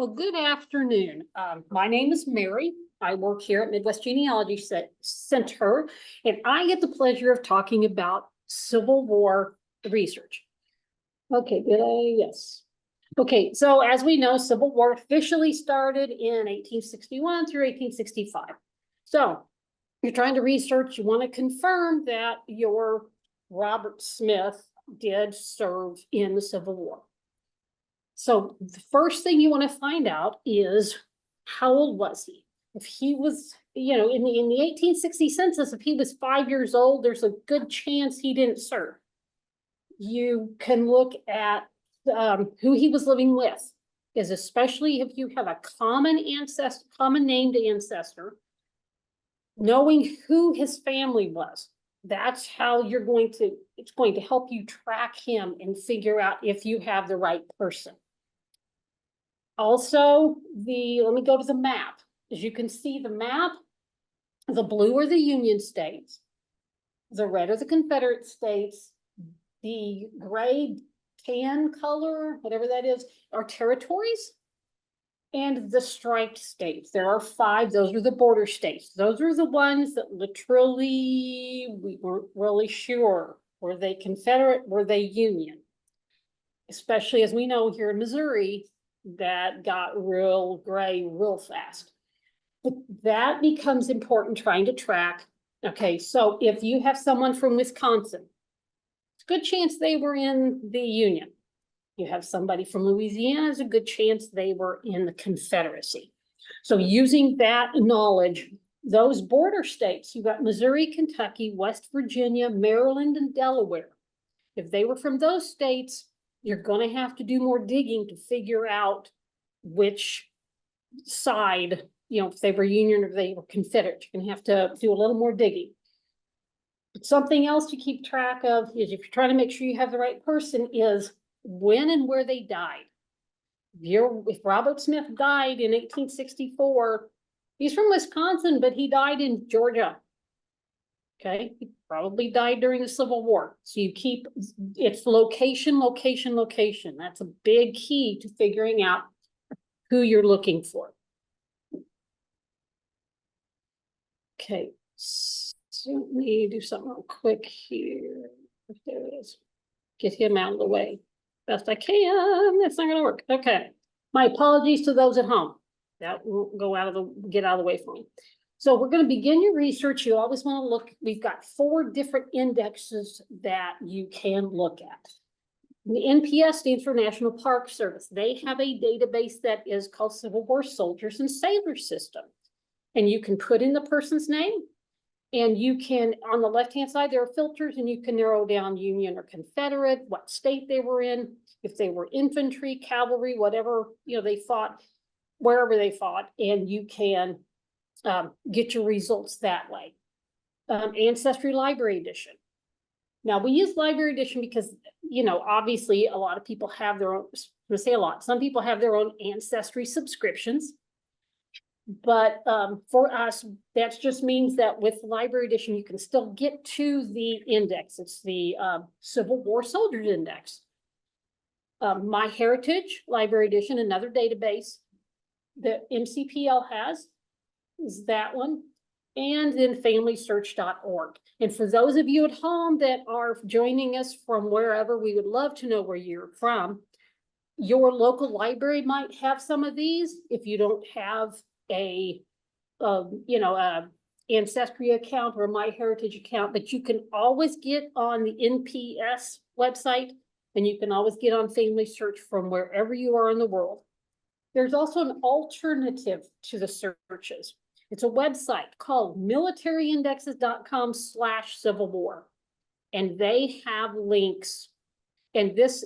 Well, good afternoon. My name is Mary. I work here at Midwest Genealogy Center, and I get the pleasure of talking about Civil War research. Okay, did I? Yes. Okay, so as we know, Civil War officially started in 1861 through 1865. So you're trying to research, you want to confirm that your Robert Smith did serve in the Civil War. So the first thing you want to find out is how old was he? If he was, in the 1860 census, if he was 5 years old, there's a good chance he didn't serve. You can look at who he was living with, is especially if you have a common ancestor, common named ancestor, knowing who his family was. That's how it's going to help you track him and figure out if you have the right person. Also, let me go to the map. As you can see, the map, the blue are the Union states, the red are the Confederate states, the gray tan color, whatever that is, are territories, and the striped states. There are 5, those are the border states. Those are the ones that literally we weren't really sure. Were they Confederate? Were they Union? Especially as we know here in Missouri, that got real gray real fast. But that becomes important trying to track. Okay, so if you have someone from Wisconsin, it's a good chance they were in the Union. You have somebody from Louisiana, it's a good chance they were in the Confederacy. So using that knowledge, those border states, you've got Missouri, Kentucky, West Virginia, Maryland, and Delaware. If they were from those states, you're going to have to do more digging to figure out which side, if they were Union or if they were Confederate. You're going to have to do a little more digging. But something else to keep track of is, if you're trying to make sure you have the right person, is when and where they died. If Robert Smith died in 1864, he's from Wisconsin, but he died in Georgia. Okay, he probably died during the Civil War. So you keep, it's location, location, location. That's a big key to figuring out who you're looking for. Okay, so let me do something real quick here. There it is. Get him out of the way best I can. That's not going to work. Okay, my apologies to those at home. That won't get out of the way for me. So we're going to begin your research. You always want to look. We've got 4 different indexes that you can look at. The NPS stands for National Park Service. They have a database that is called Civil War Soldiers and Sailors System. And you can put in the person's name, and you can, on the left-hand side, there are filters, and you can narrow down Union or Confederate, what state they were in, if they were infantry, cavalry, whatever, they fought, wherever they fought, and you can get your results that way. Ancestry Library Edition. Now, we use Library Edition because, obviously a lot of people have their own, I'm gonna say a lot, some people have their own Ancestry subscriptions. But for us, that just means that with Library Edition, you can still get to the index. It's the Civil War Soldiers Index. My Heritage Library Edition, another database that MCPL has, is that one. And then FamilySearch.org. And for those of you at home that are joining us from wherever, we would love to know where you're from. Your local library might have some of these. If you don't have a Ancestry account or a MyHeritage account, but you can always get on the NPS website, and you can always get on Family Search from wherever you are in the world. There's also an alternative to the searches. It's a website called militaryindexes.com/Civil War, and they have links. And this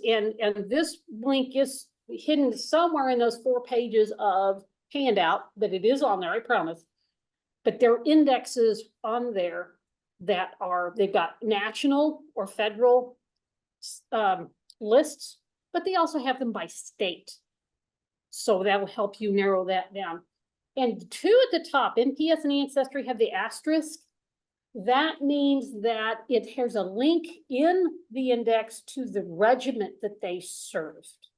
link is hidden somewhere in those 4 pages of handout, but it is on there, I promise. But there are indexes on there that they've got national or federal lists, but they also have them by state. So that will help you narrow that down. And 2 at the top, NPS and Ancestry, have the asterisk. That means that has a link in the index to the regiment that they served.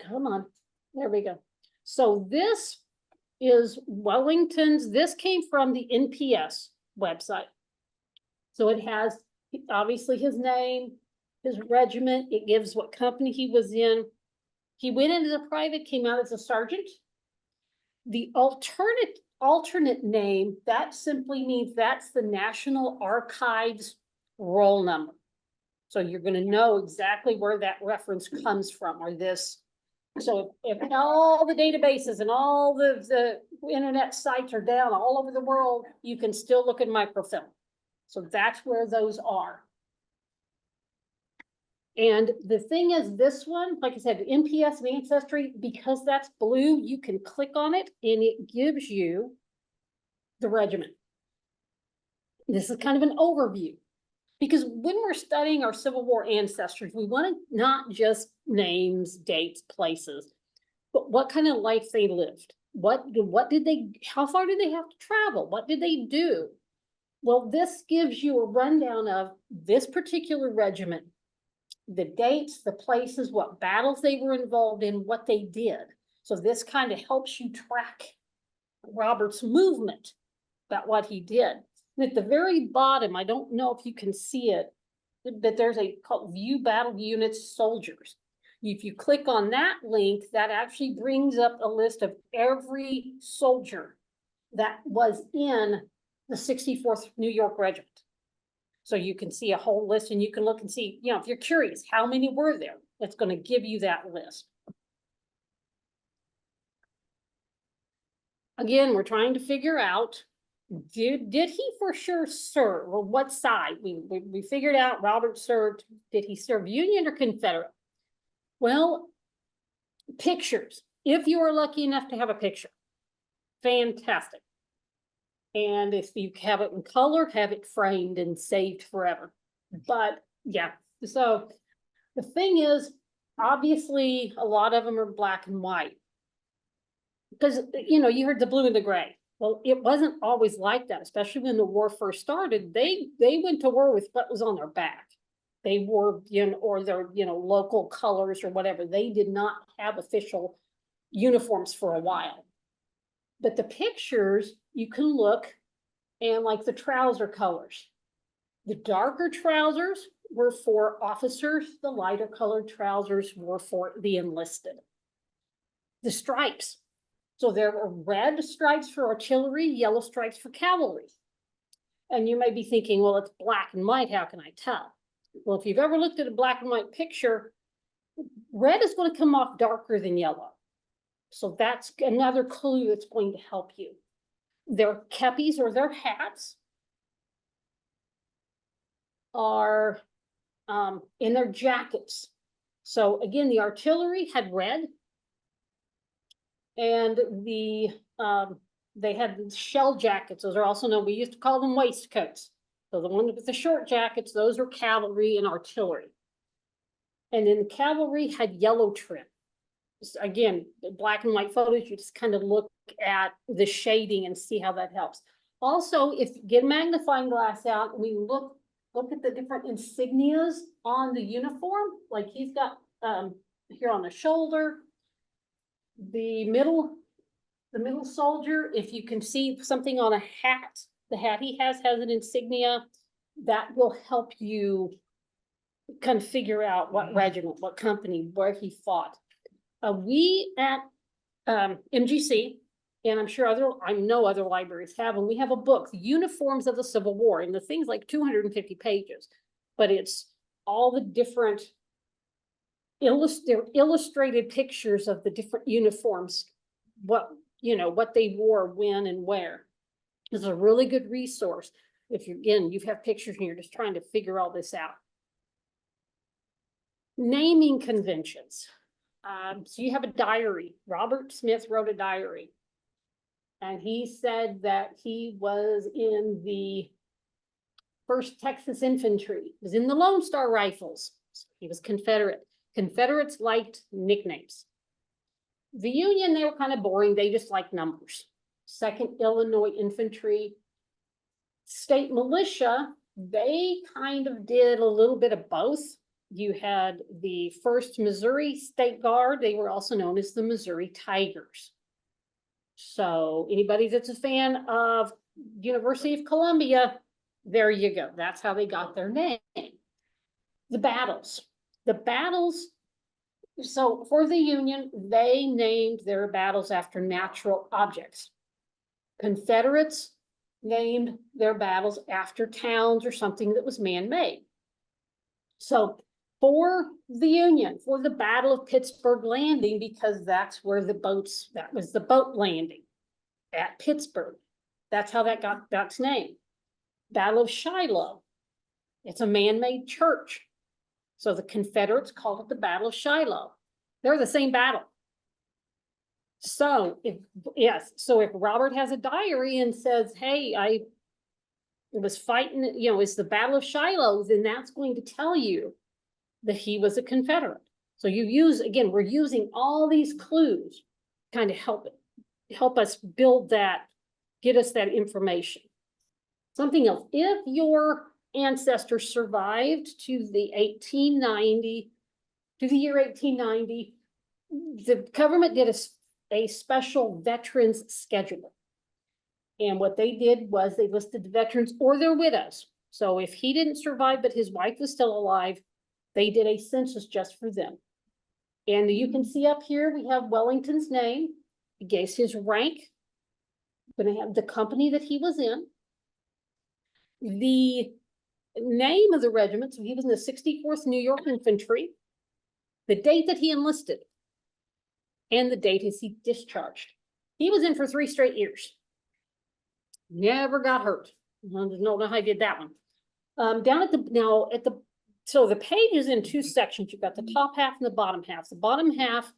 Come on, there we go. So this is Wellington's, this came from the NPS website. So it has obviously his name, his regiment, it gives what company he was in. He went in as a private, came out as a sergeant. The alternate name, that simply means that's the National Archives roll number. So you're going to know exactly where that reference comes from, or this. So if all the databases and all the internet sites are down all over the world, you can still look at microfilm. So that's where those are. And the thing is, this one, like I said, NPS and Ancestry, because that's blue, you can click on it and it gives you the regiment. This is kind of an overview. Because when we're studying our Civil War ancestors, we want to not just names, dates, places, but what kind of life they lived. What did they, how far did they have to travel? What did they do? Well, this gives you a rundown of this particular regiment, the dates, the places, what battles they were involved in, what they did. So this kind of helps you track Robert's movement about what he did. And at the very bottom, I don't know if you can see it, but there's a called View Battle Units Soldiers. If you click on that link, that actually brings up a list of every soldier that was in the 64th New York Regiment. So you can see a whole list and you can look and see, you know, if you're curious, how many were there? It's going to give you that list. Again, we're trying to figure out, did he for sure serve, or what side? We figured out Robert served. Did he serve Union or Confederate? Well, pictures. If you are lucky enough to have a picture, fantastic. And if you have it in color, have it framed and saved forever. But yeah, so the thing is, obviously, a lot of them are black and white. Because, you know, you heard the blue and the gray. Well, it wasn't always like that, especially when the war first started. They went to war with what was on their back. They wore, you know, or their, you know, local colors or whatever. They did not have official uniforms for a while. But the pictures, you can look, and like the trouser colors. The darker trousers were for officers. The lighter colored trousers were for the enlisted. The stripes. So there were red stripes for artillery, yellow stripes for cavalry. And you may be thinking, well, it's black and white. How can I tell? Well, if you've ever looked at a black and white picture, red is going to come off darker than yellow. So that's another clue that's going to help you. Their kepis or their hats are in their jackets. So again, the artillery had red, and the they had shell jackets. Those are also known, we used to call them waistcoats. So the one with the short jackets, those are cavalry and artillery. And then the cavalry had yellow trim. Again, the black and white photos, you just kind of look at the shading and see how that helps. Also, if you get a magnifying glass out and we look at the different insignias on the uniform, like he's got here on the shoulder, the middle soldier, if you can see something on a hat, the hat he has an insignia, that will help you kind of figure out what regiment, what company, where he fought. We at MGC, and I'm sure I know other libraries have them, we have a book, The Uniforms of the Civil War, and the thing's like 250 pages, but it's all the different illustrated pictures of the different uniforms, what they wore, when and where. It's a really good resource if you have pictures and you're just trying to figure all this out. Naming conventions. So you have a diary. Robert Smith wrote a diary. And he said that he was in the 1st Texas Infantry, was in the Lone Star Rifles. He was Confederate. Confederates liked nicknames. The Union, they were kind of boring. They just liked numbers. 2nd Illinois Infantry. State militia, they kind of did a little bit of both. you had the 1st Missouri State Guard. They were also known as the Missouri Tigers. So anybody that's a fan of University of Columbia, there you go. That's how they got their name. The battles. So for the Union, they named their battles after natural objects. Confederates named their battles after towns or something that was man-made. So for the Union, for the Battle of Pittsburgh Landing, because that's where that was the boat landing at Pittsburgh. That's how that got its name. Battle of Shiloh. It's a man-made church. So the Confederates called it the Battle of Shiloh. They're the same battle. So if Robert has a diary and says, hey, I was fighting, it's the Battle of Shiloh, then that's going to tell you that he was a Confederate. So we're using all these clues to kind of help us build that, get us that information. Something else, if your ancestor survived to the year 1890, the government did a special veterans schedule. And what they did was they listed the veterans or their widows. So if he didn't survive, but his wife was still alive, they did a census just for them. And you can see up here, we have Wellington's name. He gave his rank. We're going to have the company that he was in. The name of the regiment, so he was in the 64th New York Infantry. The date that he enlisted. And the date is he discharged. He was in for 3 straight years. Never got hurt. I don't know how I did that one. So the page is in 2 sections. You've got the top half and the bottom half. The bottom half,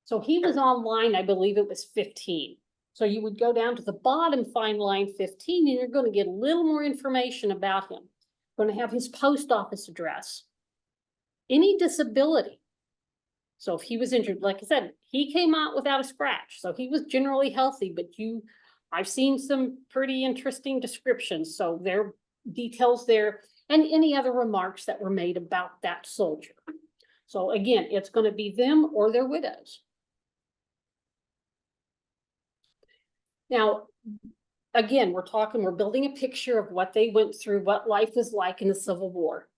so he was on line, I believe it was 15. So you would go down to the bottom, find line 15, and you're going to get a little more information about him. Going to have his post office address. Any disability. So if he was injured, like I said, he came out without a scratch. So he was generally healthy, but I've seen some pretty interesting descriptions. So there are details there and any other remarks that were made about that soldier. So again, it's going to be them or their widows. Now, again, we're building a picture of what they went through, what life was like in the Civil War.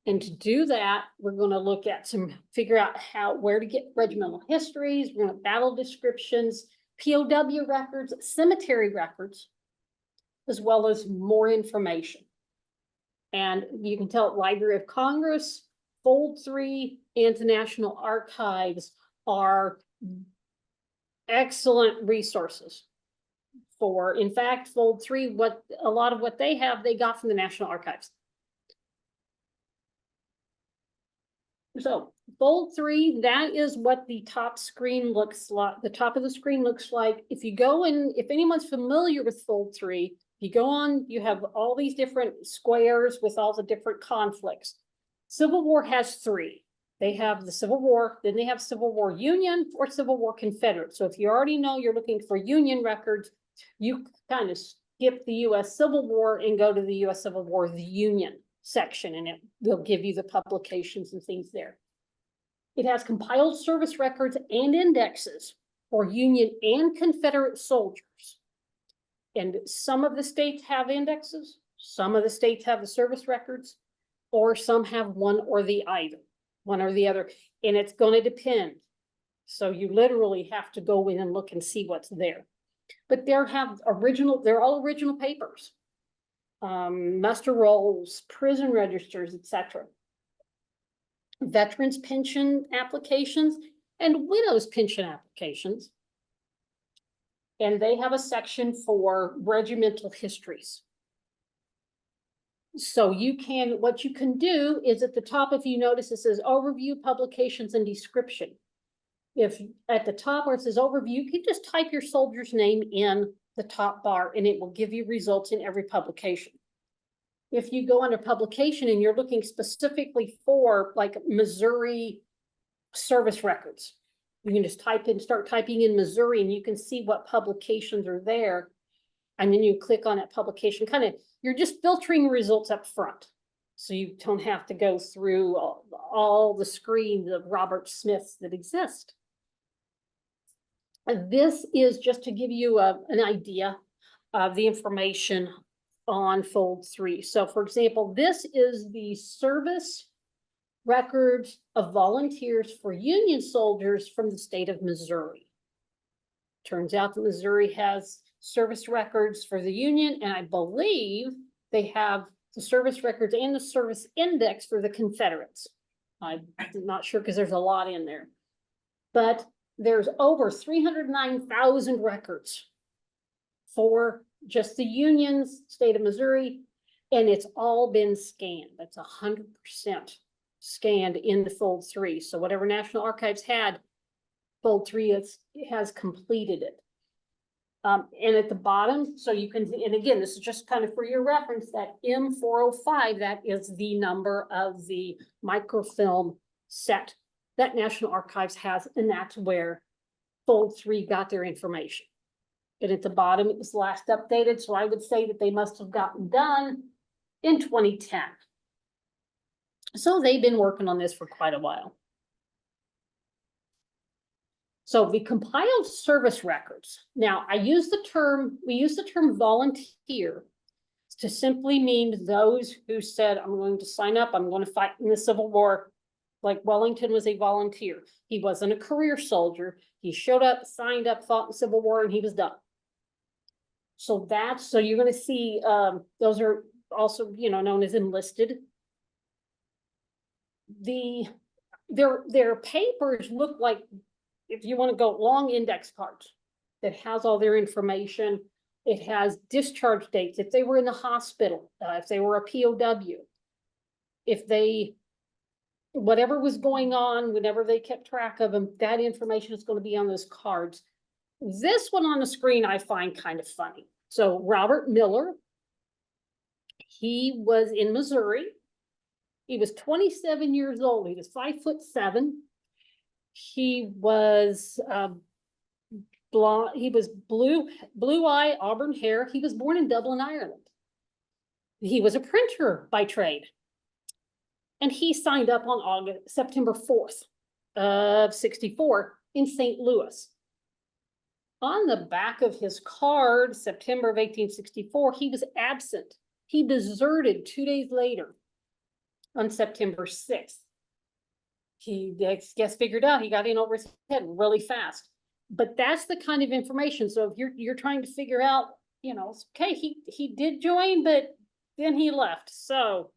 And to do that, we're going to look at figure out where to get regimental histories, we're going to battle descriptions, POW records, cemetery records, as well as more information. And you can tell Library of Congress, Fold 3, and the National Archives are excellent resources for, in fact, Fold 3, a lot of what they have, they got from the National Archives. So Fold 3, that is what the top screen looks like. The top of the screen looks like. If you go in, if anyone's familiar with Fold 3, you go on, you have all these different squares with all the different conflicts. Civil War has 3. They have the Civil War, then they have Civil War Union or Civil War Confederate. So if you already know you're looking for Union records, you kind of skip the U.S. Civil War and go to the U.S. Civil War, the Union section, and it will give you the publications and things there. It has compiled service records and indexes for Union and Confederate soldiers. And some of the states have indexes, some of the states have the service records, or some have one or the other, and it's going to depend. So you literally have to go in and look and see what's there. But they're all original papers. Muster rolls, prison registers, etc. Veterans pension applications and widows pension applications. And they have a section for regimental histories. So what you can do is at the top, if you notice, it says overview, publications, and description. If at the top where it says overview, you can just type your soldier's name in the top bar and it will give you results in every publication. If you go under publication and you're looking specifically for like Missouri service records, you can just start typing in Missouri and you can see what publications are there. And then you click on that publication, you're just filtering results up front. So you don't have to go through all the screens of Robert Smiths that exist. And this is just to give you an idea of the information on fold 3. So for example, this is the service records of volunteers for Union soldiers from the state of Missouri. Turns out that Missouri has service records for the Union, and I believe they have the service records and the service index for the Confederates. I'm not sure because there's a lot in there. But there's over 309,000 records for just the Union's state of Missouri, and it's all been scanned. That's 100% scanned in the fold 3. So whatever National Archives had, fold 3 has completed it. And at the bottom, so you can, and again, this is just kind of for your reference, that M405, that is the number of the microfilm set that National Archives has, and that's where fold 3 got their information. And at the bottom, it was last updated, so I would say that they must have gotten done in 2010. So they've been working on this for quite a while. So the compiled service records. Now, we use the term volunteer to simply mean those who said, I'm going to sign up, I'm going to fight in the Civil War. Like Wellington was a volunteer. He wasn't a career soldier. He showed up, signed up, fought in the Civil War, and he was done. So you're going to see, those are also, known as enlisted. Their papers look like, if you want to go, long index cards that has all their information. It has discharge dates, if they were in the hospital, if they were a POW, whatever was going on, whenever they kept track of them, that information is going to be on those cards. This one on the screen I find kind of funny. So Robert Miller, he was in Missouri. He was 27 years old. He was 5'7". He was blonde. He was blue eye, auburn hair. He was born in Dublin, Ireland. He was a printer by trade. And he signed up on September 4th of 64 in St. Louis. On the back of his card, September of 1864, he was absent. He deserted 2 days later on September 6th. He, I guess, figured out he got in over his head really fast. But that's the kind of information. So if you're trying to figure out, okay, he did join, but then he left. So,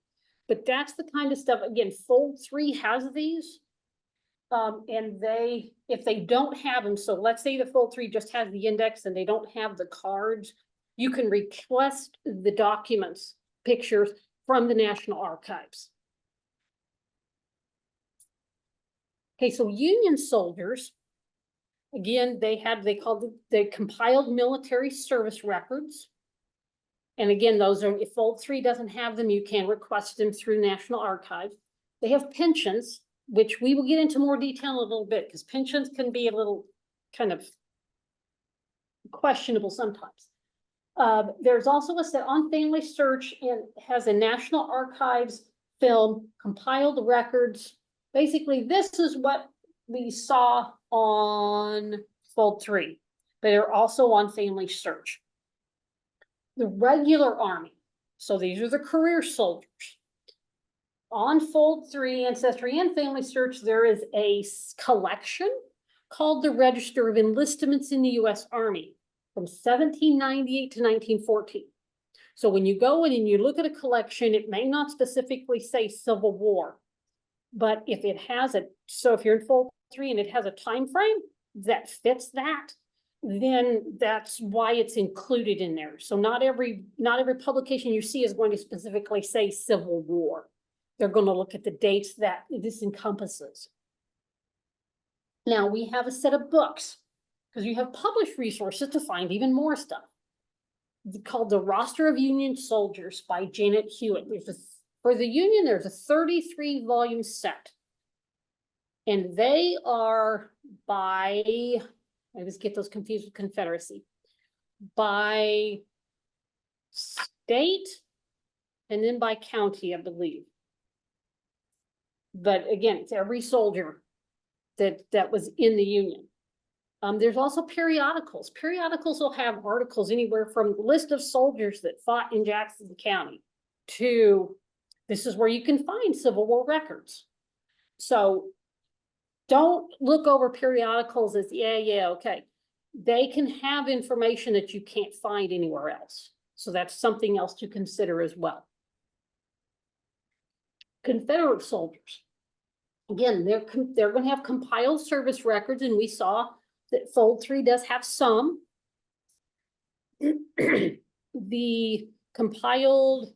but that's the kind of stuff. Again, fold 3 has these. And if they don't have them, so let's say the fold 3 just has the index and they don't have the cards, you can request the documents, pictures from the National Archives. Okay, so Union soldiers, again, they called the compiled military service records. And again, those are, if fold 3 doesn't have them, you can request them through National Archives. They have pensions, which we will get into more detail in a little bit, because pensions can be a little kind of questionable sometimes. There's also a set on family search, and has a National Archives film, compiled records. Basically, this is what we saw on fold 3, but they're also on family search. The regular army, so these are the career soldiers. On fold 3, ancestry and family search, there is a collection called the Register of Enlistments in the U.S. Army from 1798 to 1914. So when you go in and you look at a collection, it may not specifically say Civil War, but if it has so if you're in fold 3 and it has a time frame that fits that, then that's why it's included in there. So not every publication you see is going to specifically say Civil War. They're going to look at the dates that this encompasses. Now we have a set of books, because you have published resources to find even more stuff. It's called The Roster of Union Soldiers by Janet Hewitt. For the Union, there's a 33-volume set. And they are by, I always get those confused with Confederacy, by state and then by county, I believe. But again, it's every soldier that was in the Union. There's also periodicals. Periodicals will have articles anywhere from list of soldiers that fought in Jackson County to this is where you can find Civil War records. So don't look over periodicals as, yeah, okay. They can have information that you can't find anywhere else. So that's something else to consider as well. Confederate soldiers. Again, they're going to have compiled service records, and we saw that Fold 3 does have some. The compiled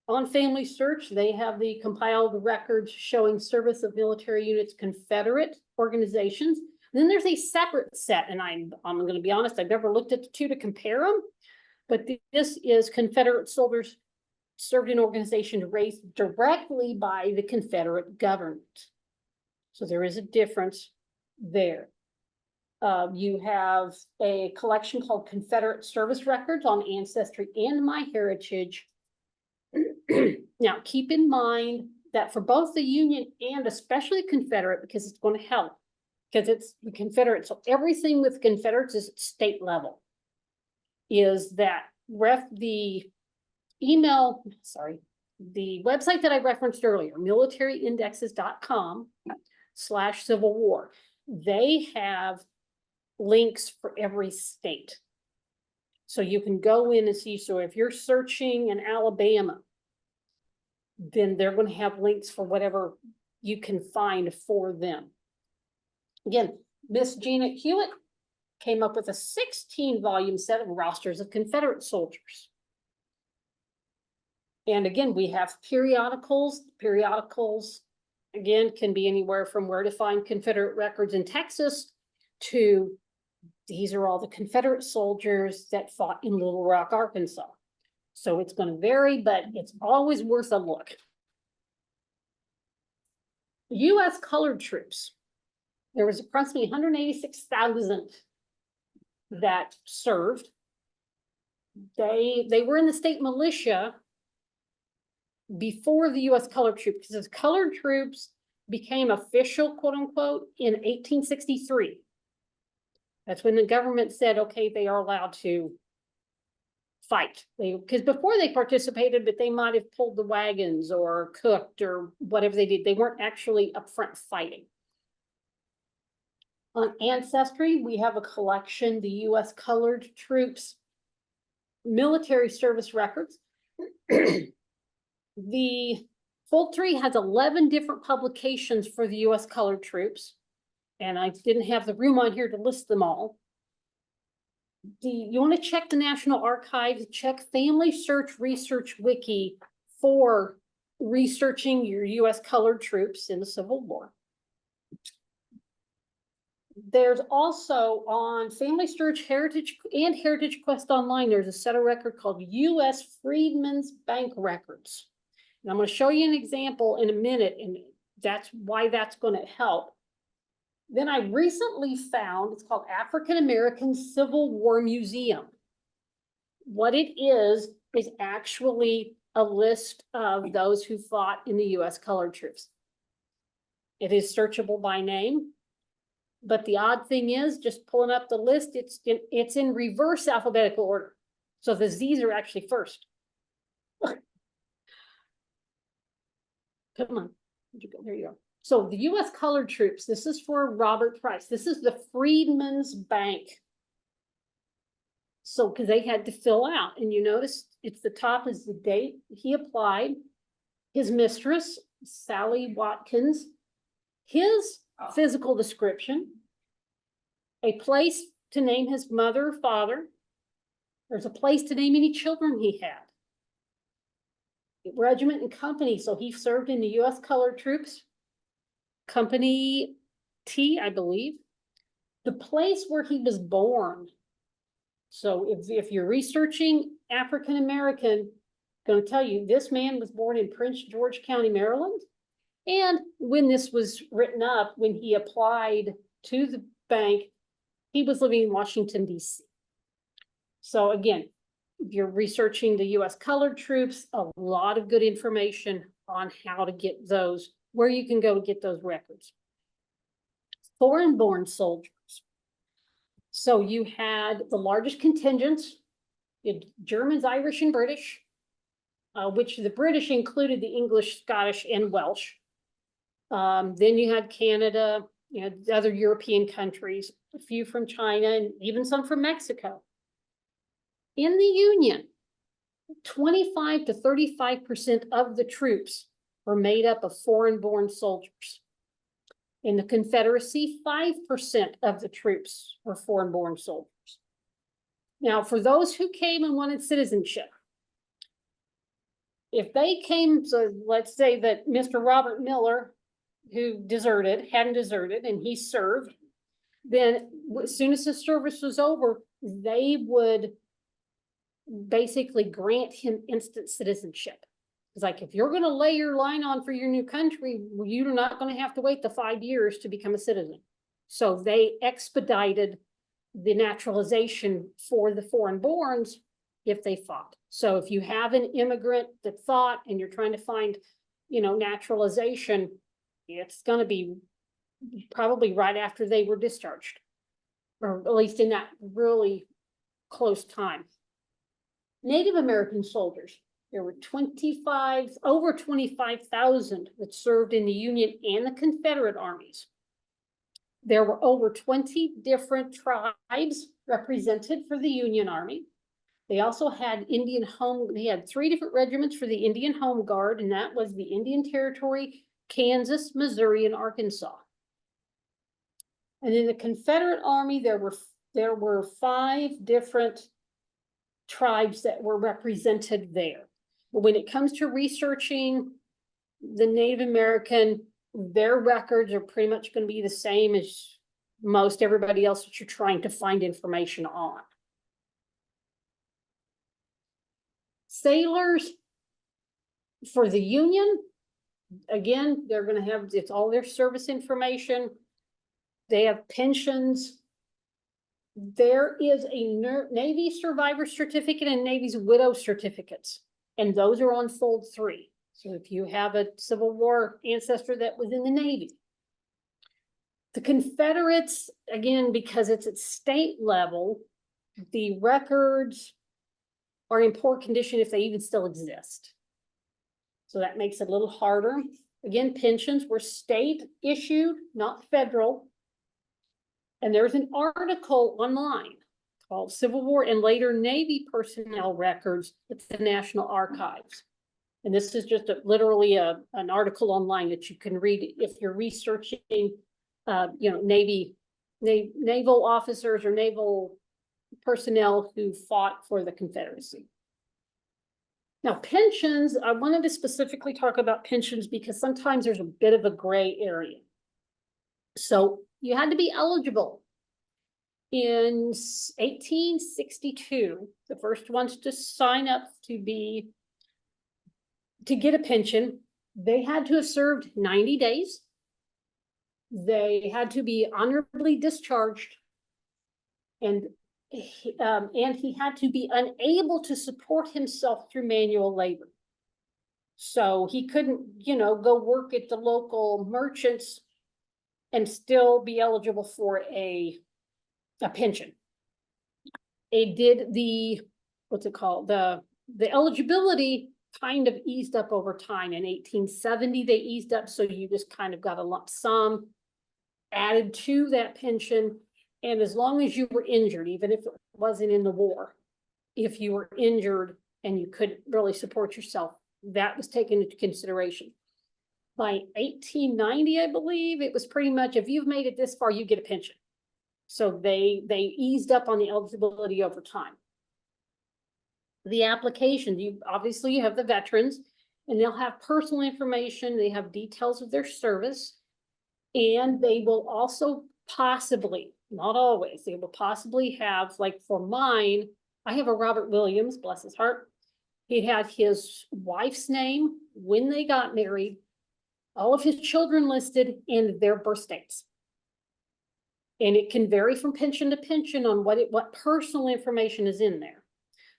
on Family Search, they have the compiled records showing service of military units, Confederate organizations. And then there's a separate set, and I'm going to be honest, I've never looked at the two to compare them, but this is Confederate soldiers served in organizations raised directly by the Confederate government. So there is a difference there. You have a collection called Confederate Service Records on Ancestry and MyHeritage. Now, keep in mind that for both the Union and especially Confederate, because it's going to help, because it's the Confederate. So everything with Confederates is at state level. Is that the website that I referenced earlier, militaryindexes.com/Civil War. They have links for every state. So you can go in and see, so if you're searching in Alabama, then they're going to have links for whatever you can find for them. Again, Miss Janet Hewitt came up with a 16-volume set of rosters of Confederate soldiers. And again, we have periodicals. Periodicals, again, can be anywhere from where to find Confederate records in Texas to these are all the Confederate soldiers that fought in Little Rock, Arkansas. So it's going to vary, but it's always worth a look. U.S. colored troops. There was approximately 186,000 that served. They were in the state militia before the U.S. colored troops, because colored troops became official, quote unquote, in 1863. That's when the government said, okay, they are allowed to fight. Because before they participated, but they might have pulled the wagons or cooked or whatever they did. They weren't actually up front fighting. On Ancestry, we have a collection, the U.S. colored troops, military service records. The Fold 3 has 11 different publications for the U.S. colored troops, and I didn't have the room on here to list them all. You want to check the National Archives, check Family Search Research Wiki for researching your U.S. colored troops in the Civil War. There's also on Family Search Heritage and Heritage Quest Online, there's a set of record called U.S. Freedmen's Bank Records. And I'm going to show you an example in a minute, and that's why that's going to help. Then I recently found, it's called African American Civil War Museum. What it is actually a list of those who fought in the U.S. colored troops. It is searchable by name. But the odd thing is, just pulling up the list, it's in reverse alphabetical order. So the Z's are actually first. Come on, where'd you go? There you are. So the U.S. colored troops, this is for Robert Price. This is the Freedmen's Bank. So, because they had to fill out, and you notice it's the top is the date he applied, his mistress, Sally Watkins, his physical description, a place to name his mother or father. There's a place to name any children he had. Regiment and company, so he served in the U.S. colored troops. Company T, I believe. The place where he was born. So if you're researching African American, going to tell you this man was born in Prince George County, Maryland. And when this was written up, when he applied to the bank, he was living in Washington, D.C. So again, if you're researching the U.S. colored troops, a lot of good information on how to get those where you can go to get those records. Foreign-born soldiers. So you had the largest contingents, Germans, Irish, and British, which the British included the English, Scottish, and Welsh. Then you had Canada, you know, other European countries, a few from China, and even some from Mexico. In the Union, 25 to 35% of the troops were made up of foreign-born soldiers. In the Confederacy, 5% of the troops were foreign-born soldiers. Now, for those who came and wanted citizenship, if they came, so let's say that Mr. Robert Miller, who hadn't deserted, and he served, then as soon as his service was over, they would basically grant him instant citizenship. It's like, if you're going to lay your line on for your new country, you're not going to have to wait the 5 years to become a citizen. So they expedited the naturalization for the foreign-borns if they fought. So if you have an immigrant that fought and you're trying to find, you know, naturalization, it's going to be probably right after they were discharged, or at least in that really close time. Native American soldiers, there were over 25,000 that served in the Union and the Confederate armies. There were over 20 different tribes represented for the Union Army. They also had they had 3 different regiments for the Indian Home Guard, and that was the Indian Territory, Kansas, Missouri, and Arkansas. And in the Confederate Army, there were 5 different tribes that were represented there. But when it comes to researching the Native American, their records are pretty much going to be the same as most everybody else that you're trying to find information on. Sailors for the Union, again, they're going to have, it's all their service information. They have pensions. There is a Navy survivor certificate and Navy's widow certificates, and those are on fold 3. So if you have a Civil War ancestor that was in the Navy. The Confederates, again, because it's at state level, the records are in poor condition if they even still exist. So that makes it a little harder. Again, pensions were state issued, not federal. And there's an article online called Civil War and Later Navy Personnel Records at the National Archives. And this is just literally an article online that you can read if you're researching, you know, naval officers or naval personnel who fought for the Confederacy. Now, pensions, I wanted to specifically talk about pensions because sometimes there's a bit of a gray area. So you had to be eligible. In 1862, the first ones to sign up to get a pension, they had to have served 90 days. They had to be honorably discharged, and he had to be unable to support himself through manual labor. So he couldn't, you know, go work at the local merchants and still be eligible for a pension. It did the, what's it called? The eligibility kind of eased up over time. In 1870, they eased up, so you just kind of got a lump sum added to that pension. And as long as you were injured, even if it wasn't in the war, if you were injured and you couldn't really support yourself, that was taken into consideration. By 1890, I believe, it was pretty much, if you've made it this far, you get a pension. So they eased up on the eligibility over time. The applications, you have the veterans, and they'll have personal information. They have details of their service, and they will also possibly, not always, they will possibly have, like for mine, I have a Robert Williams, bless his heart. He had his wife's name, when they got married, all of his children listed, and their birth dates. And it can vary from pension to pension on what personal information is in there.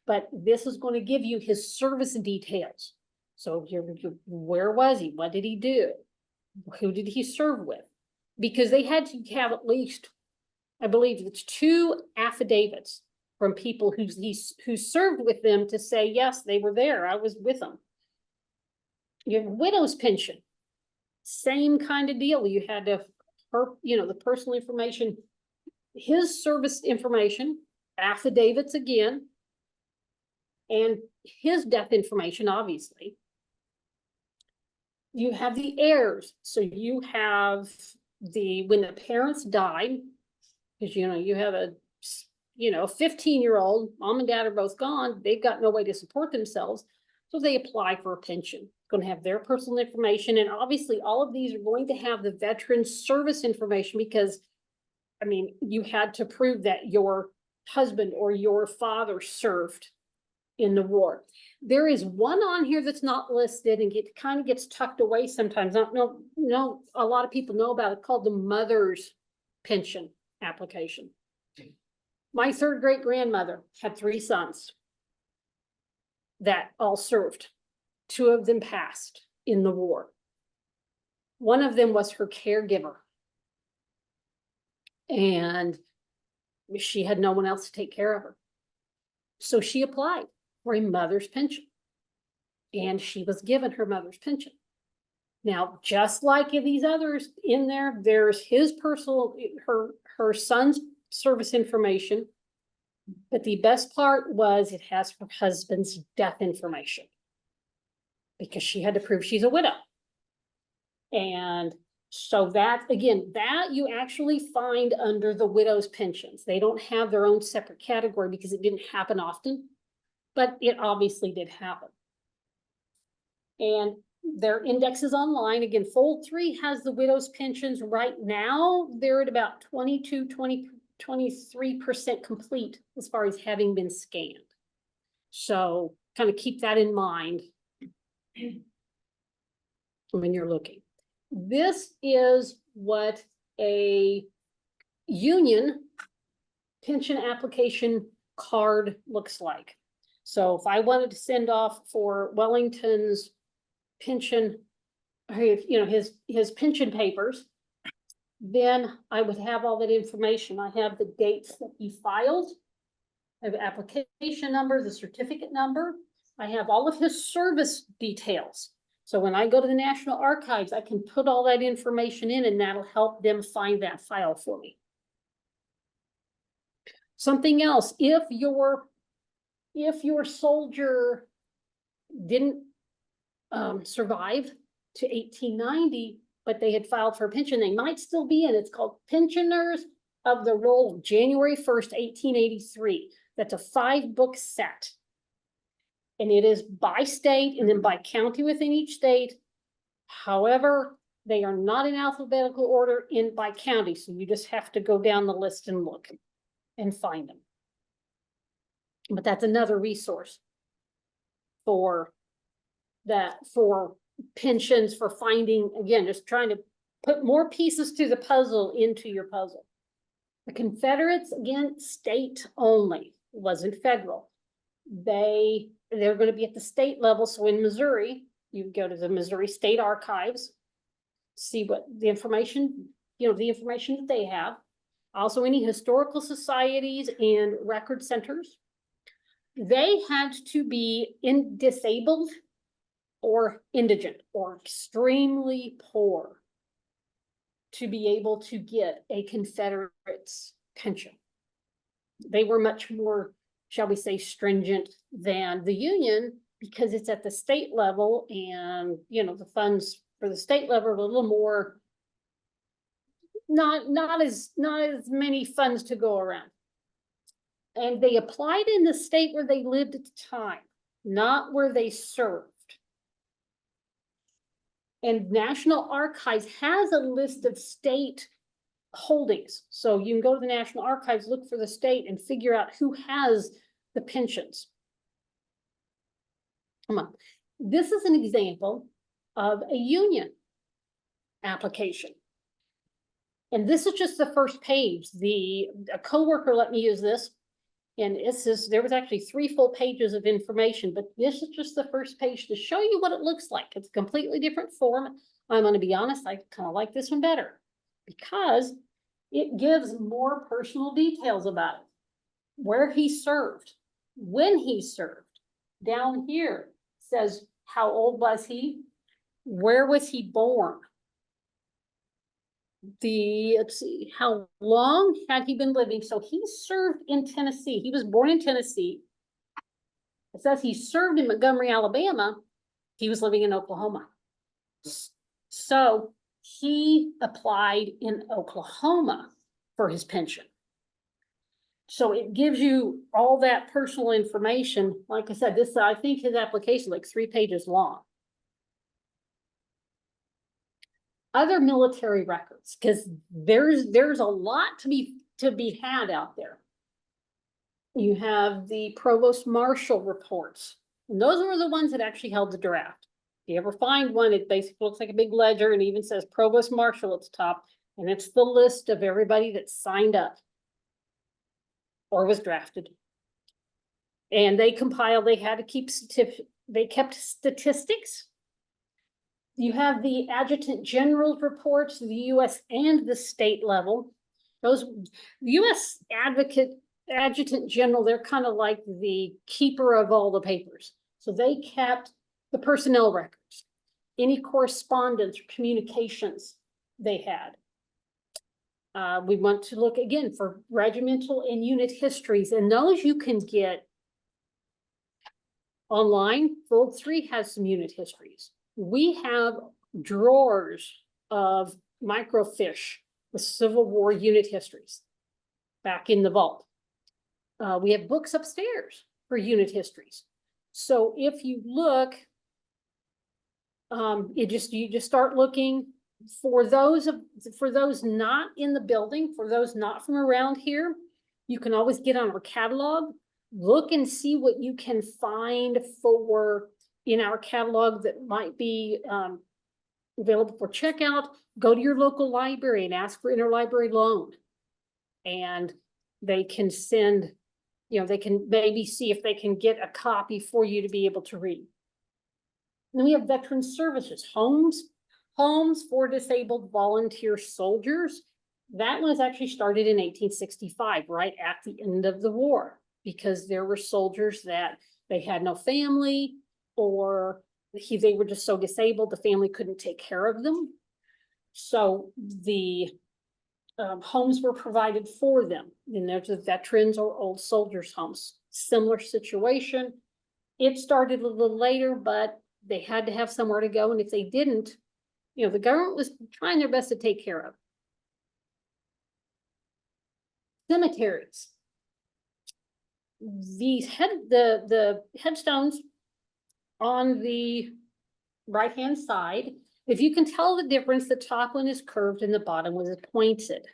But this is going to give you his service details. So where was he? What did he do? Who did he serve with? Because they had to have at least, I believe it's 2 affidavits from people who served with them to say, yes, they were there, I was with them. Your widow's pension, same kind of deal. You had to, the personal information, his service information, affidavits again, and his death information, obviously. You have the heirs. So you have when the parents died, because you have a 15-year-old, mom and dad are both gone, they've got no way to support themselves. So they apply for a pension. Going to have their personal information. And obviously all of these are going to have the veteran's service information, because you had to prove that your husband or your father served in the war. There is one on here that's not listed and kind of gets tucked away sometimes. A lot of people know about it, called the mother's pension application. My 3rd great grandmother had 3 sons that all served. 2 of them passed in the war. One of them was her caregiver. And she had no one else to take care of her. So she applied for a mother's pension. And she was given her mother's pension. Now, just like these others in there, there's his personal, her son's service information. But the best part was it has her husband's death information, because she had to prove she's a widow. And so that, again, that you actually find under the widow's pensions. They don't have their own separate category because it didn't happen often, but it obviously did happen. And their index is online. Again, Fold 3 has the widow's pensions right now. They're at about 23% complete as far as having been scanned. So kind of keep that in mind when you're looking. This is what a union pension application card looks like. So if I wanted to send off for Wellington's pension, his pension papers, then I would have all that information. I have the dates that he filed, I have the application number, the certificate number. I have all of his service details. So when I go to the National Archives, I can put all that information in, and that'll help them find that file for me. Something else, if your soldier didn't survive to 1890, but they had filed for a pension, they might still be in. It's called Pensioners of the Roll of January 1st, 1883. That's a 5-book set. And it is by state and then by county within each state. However, they are not in alphabetical order by county. So you just have to go down the list and look and find them. But that's another resource for pensions, for finding, again, just trying to put more pieces to the puzzle into your puzzle. The Confederates, again, state only, wasn't federal. They're going to be at the state level. So in Missouri, you go to the Missouri State Archives, see what the information, the information that they have. Also, any historical societies and record centers. They had to be disabled or indigent or extremely poor to be able to get a Confederate's pension. They were much more, shall we say, stringent than the Union, because it's at the state level, and the funds for the state level are a little more, not as many funds to go around. And they applied in the state where they lived at the time, not where they served. And National Archives has a list of state holdings. So you can go to the National Archives, look for the state, and figure out who has the pensions. Come on. This is an example of a union application. And this is just the first page. A coworker let me use this. And there was actually 3 full pages of information, but this is just the first page to show you what it looks like. It's a completely different form. I'm gonna be honest, I kind of like this one better because it gives more personal details about it. Where he served, when he served. Down here says, how old was he? Where was he born? Let's see, how long had he been living? So he served in Tennessee. He was born in Tennessee. It says he served in Montgomery, Alabama. He was living in Oklahoma. So he applied in Oklahoma for his pension. So it gives you all that personal information. Like I said, I think his application like 3 pages long. Other military records, because there's a lot to be had out there. You have the provost marshal reports, and those were the ones that actually held the draft. If you ever find one, it basically looks like a big ledger and even says provost marshal at the top, and it's the list of everybody that signed up or was drafted. And they had to keep they kept statistics. You have the adjutant general's reports, the US and the state level. Those US adjutant general, they're kind of like the keeper of all the papers. So they kept the personnel records, any correspondence or communications they had. We want to look again for regimental and unit histories, and those you can get online. Fold 3 has some unit histories. We have drawers of microfiche with Civil War unit histories back in the vault. We have books upstairs for unit histories. So if you look, you just start looking for those not in the building, for those not from around here. You can always get on our catalog, look and see what you can find for in our catalog that might be available for checkout. Go to your local library and ask for interlibrary loan. And they can send, they can maybe see if they can get a copy for you to be able to read. And then we have veteran services, homes for disabled volunteer soldiers. That was actually started in 1865, right at the end of the war, because there were soldiers that they had no family, or they were just so disabled the family couldn't take care of them. So the homes were provided for them. And there's the veterans or old soldiers homes. Similar situation. It started a little later, but they had to have somewhere to go. And if they didn't, the government was trying their best to take care of. Cemeteries. The headstones on the right-hand side, if you can tell the difference, the top one is curved and the bottom one is pointed.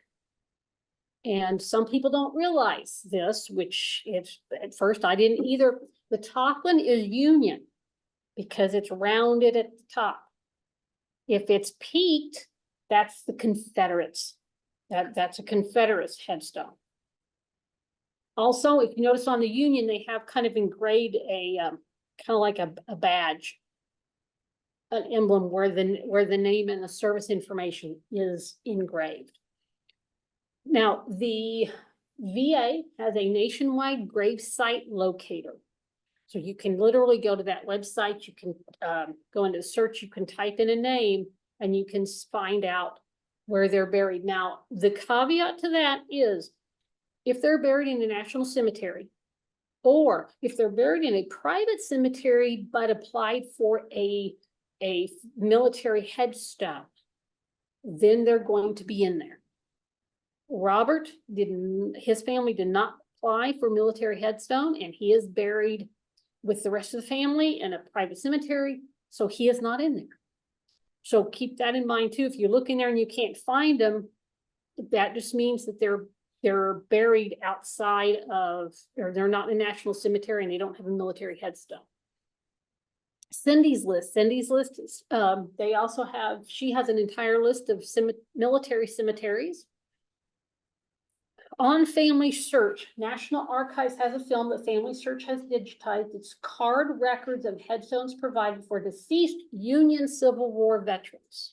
And some people don't realize this, which at first I didn't either. The top one is Union because it's rounded at the top. If it's peaked, that's the Confederates. That's a Confederate's headstone. Also, if you notice on the Union, they have kind of engraved a kind of like a badge, an emblem where the name and the service information is engraved. Now, the VA has a nationwide gravesite locator. So you can literally go to that website, you can go into the search, you can type in a name, and you can find out where they're buried. Now, the caveat to that is, if they're buried in a national cemetery, or if they're buried in a private cemetery but applied for a military headstone, then they're going to be in there. Robert his family did not apply for military headstone, and he is buried with the rest of the family in a private cemetery, so he is not in there. So keep that in mind too. If you look in there and you can't find them, that just means that they're buried outside of, or they're not in a national cemetery and they don't have a military headstone. Cindy's list is, they also have, she has an entire list of military cemeteries. On Family Search, National Archives has a film that Family Search has digitized. It's card records of headstones provided for deceased Union Civil War veterans.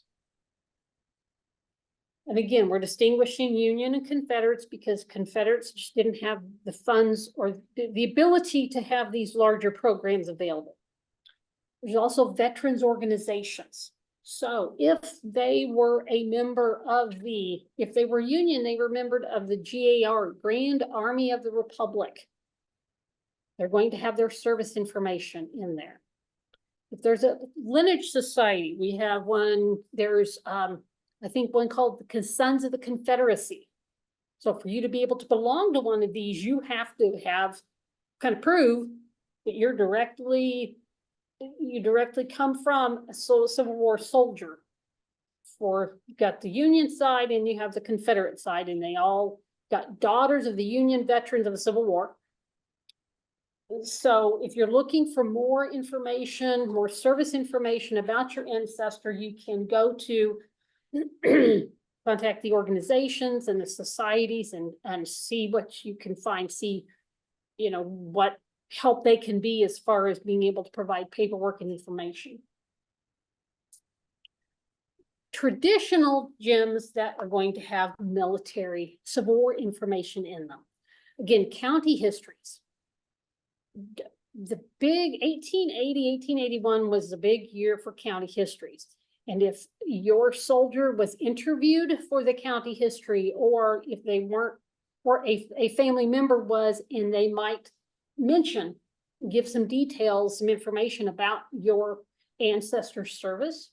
And again, we're distinguishing Union and Confederates because Confederates just didn't have the funds or the ability to have these larger programs available. There's also veterans organizations. So if they were a member of if they were Union, they were membered of the GAR, Grand Army of the Republic. They're going to have their service information in there. If there's a lineage society, we have one, there's I think one called the Sons of the Confederacy. So for you to be able to belong to one of these, you have to have kind of prove that you directly come from a Civil War soldier. You've got the Union side and you have the Confederate side, and they all got daughters of the Union veterans of the Civil War. So if you're looking for more information, more service information about your ancestor, you can go to contact the organizations and the societies and see what you can find, see, what help they can be as far as being able to provide paperwork and information. Traditional gems that are going to have military Civil War information in them. Again, county histories. The big 1880, 1881 was the big year for county histories. And if your soldier was interviewed for the county history, or if they weren't, or a family member was, and they might give some details, some information about your ancestor service.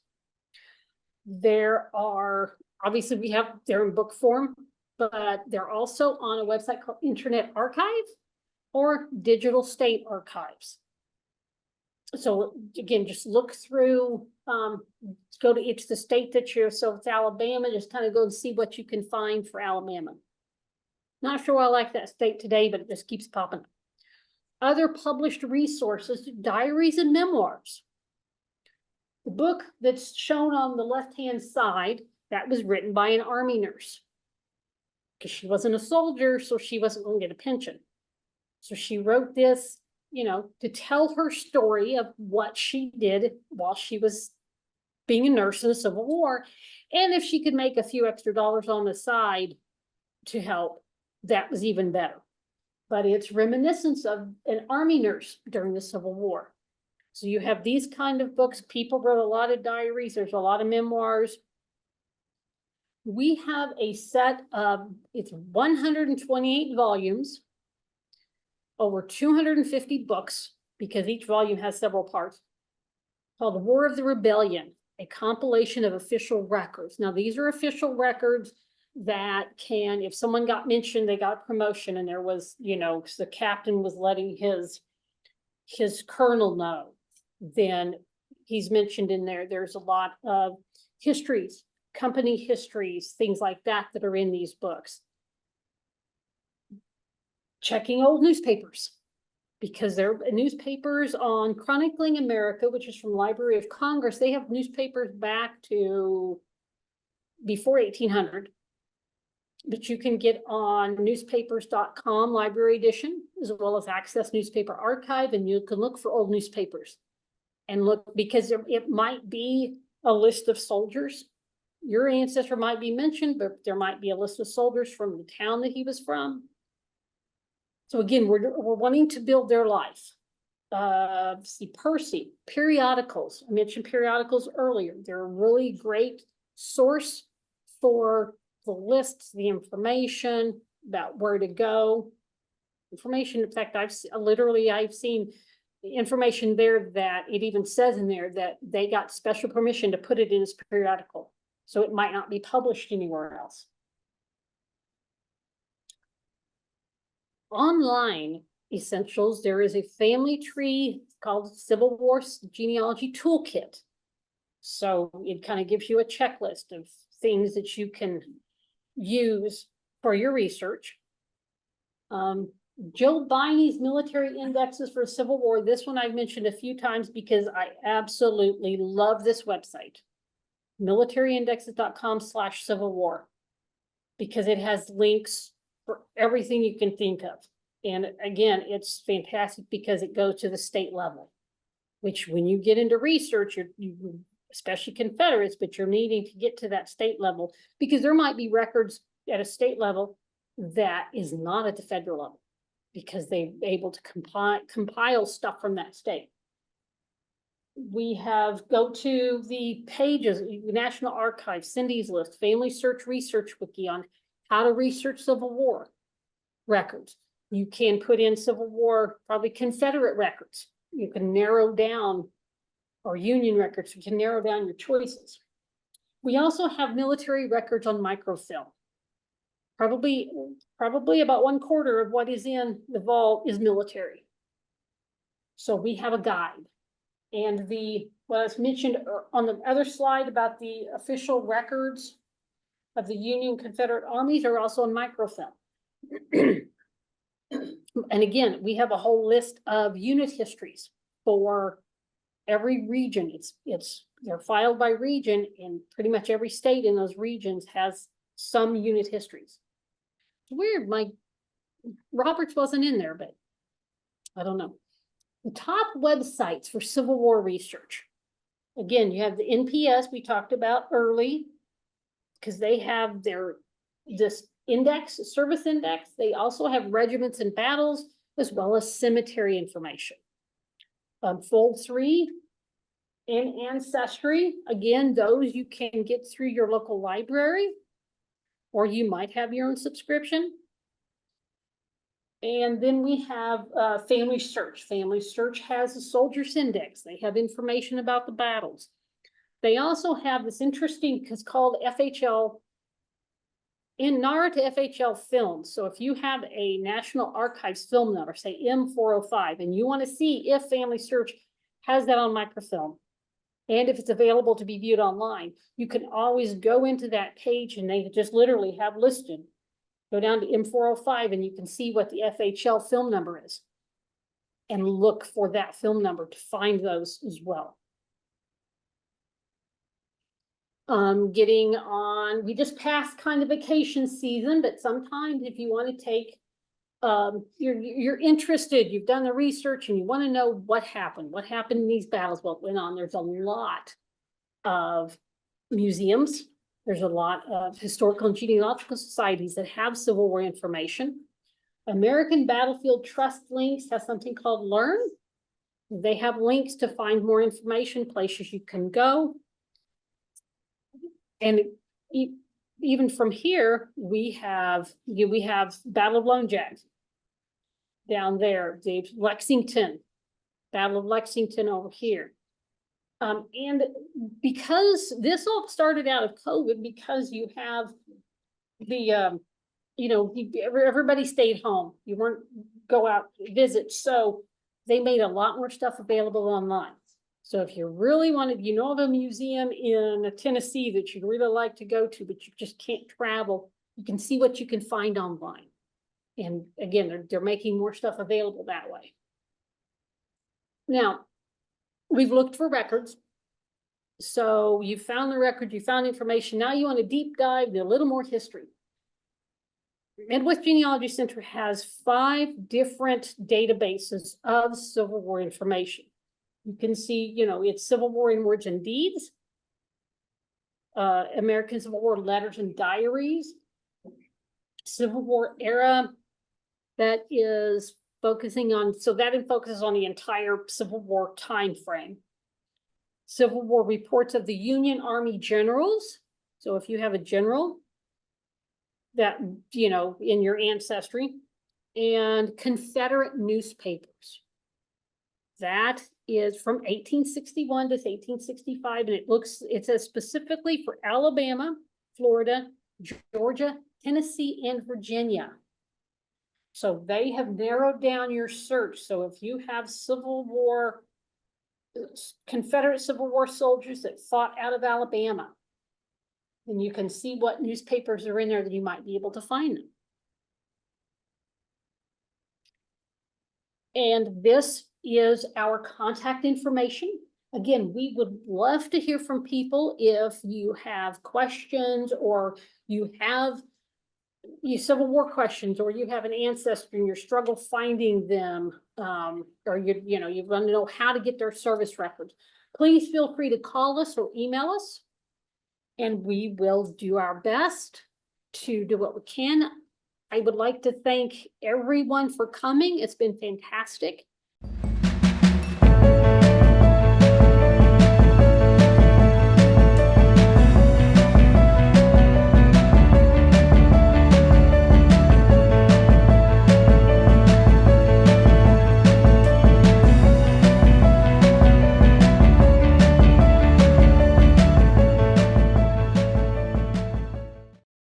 There are, obviously they're in book form, but they're also on a website called Internet Archive or Digital State Archives. So again, just look through, go to each the state that you're, so it's Alabama, just kind of go and see what you can find for Alabama. Not sure I like that state today, but it just keeps popping up. Other published resources, diaries and memoirs. The book that's shown on the left-hand side, that was written by an Army nurse. Because she wasn't a soldier, so she wasn't going to get a pension. So she wrote this, to tell her story of what she did while she was being a nurse in the Civil War. And if she could make a few extra dollars on the side to help, that was even better. But it's reminiscence of an Army nurse during the Civil War. So you have these kind of books. People wrote a lot of diaries. There's a lot of memoirs. We have a set of, it's 128 volumes, over 250 books, because each volume has several parts, called The War of the Rebellion, a compilation of official records. Now, these are official records that can, if someone got mentioned, they got promotion, and there was, the captain was letting his colonel know, then he's mentioned in there. There's a lot of histories, company histories, things like that that are in these books. Checking old newspapers, because there are newspapers on Chronicling America, which is from Library of Congress. They have newspapers back to before 1800, but you can get on newspapers.com library edition, as well as Access Newspaper Archive, and you can look for old newspapers and look, because it might be a list of soldiers. Your ancestor might be mentioned, but there might be a list of soldiers from the town that he was from. So again, we're wanting to build their life. See, Percy, periodicals. I mentioned periodicals earlier. They're a really great source for the lists, the information about where to go. Information, in fact, I've seen information there that it even says in there that they got special permission to put it in this periodical, so it might not be published anywhere else. Online essentials, there is a family tree called Civil War Genealogy Toolkit. So it kind of gives you a checklist of things that you can use for your research. Jill Biney's military indexes for Civil War. This one I've mentioned a few times because I absolutely love this website. militaryindexes.com/Civil War, because it has links for everything you can think of. And again, it's fantastic because it goes to the state level, which when you get into research, you especially Confederates, but you're needing to get to that state level because there might be records at a state level that is not at the federal level because they're able to compile stuff from that state. We have, go to the pages, National Archives, Cindy's List, Family Search Research Wiki on how to research Civil War records. You can put in Civil War, probably Confederate records. You can narrow down, or Union records, you can narrow down your choices. We also have military records on microfilm. Probably about 1/4 of what is in the vault is military. So we have a guide. And what I was mentioned on the other slide about the official records of the Union Confederate armies are also in microfilm. And again, we have a whole list of unit histories for every region. They're filed by region, and pretty much every state in those regions has some unit histories. It's weird, Roberts wasn't in there, but I don't know. The top websites for Civil War research. Again, you have the NPS we talked about early, because they have this index, service index. They also have regiments and battles, as well as cemetery information. Fold 3 and Ancestry. Again, those you can get through your local library, or you might have your own subscription. And then we have Family Search. Family Search has a Soldier's Index. They have information about the battles. They also have this interesting, it's called FHL, in NARA to FHL films. So if you have a National Archives film number, say M405, and you want to see if Family Search has that on microfilm, and if it's available to be viewed online, you can always go into that page and they just literally have listed. Go down to M405 and you can see what the FHL film number is and look for that film number to find those as well. Getting on, we just passed kind of vacation season, but sometimes if you want to take, you're interested, you've done the research and you want to know what happened in these battles, what went on. There's a lot of museums. There's a lot of historical and genealogical societies that have Civil War information. American Battlefield Trust Links has something called Learn. They have links to find more information, places you can go. And even from here, we have Battle of Lone Jack down there, the Lexington, Battle of Lexington over here. And because this all started out of COVID, because you have the, everybody stayed home. You weren't go out visit. So they made a lot more stuff available online. So if you really wanted, of a museum in Tennessee that you'd really like to go to, but you just can't travel, you can see what you can find online. And again, they're making more stuff available that way. Now, we've looked for records. So you found the record, you found information. Now you want to deep dive into a little more history. Midwest Genealogy Center has 5 different databases of Civil War information. You can see, it's Civil War in Words and Deeds, American Civil War Letters and Diaries, Civil War Era, that is focusing on, so that focuses on the entire Civil War time frame. Civil War Reports of the Union Army Generals. So if you have a general that, in your ancestry, and Confederate newspapers. That is from 1861 to 1865, and it says specifically for Alabama, Florida, Georgia, Tennessee, and Virginia. So they have narrowed down your search. So if you have Civil War, Confederate Civil War soldiers that fought out of Alabama, then you can see what newspapers are in there that you might be able to find them. And this is our contact information. Again, we would love to hear from people if you have questions, or you have Civil War questions, or you have an ancestor and you struggle finding them, or you want to know how to get their service records. please feel free to call us or email us. And we will do our best to do what we can. I would like to thank everyone for coming. It's been fantastic.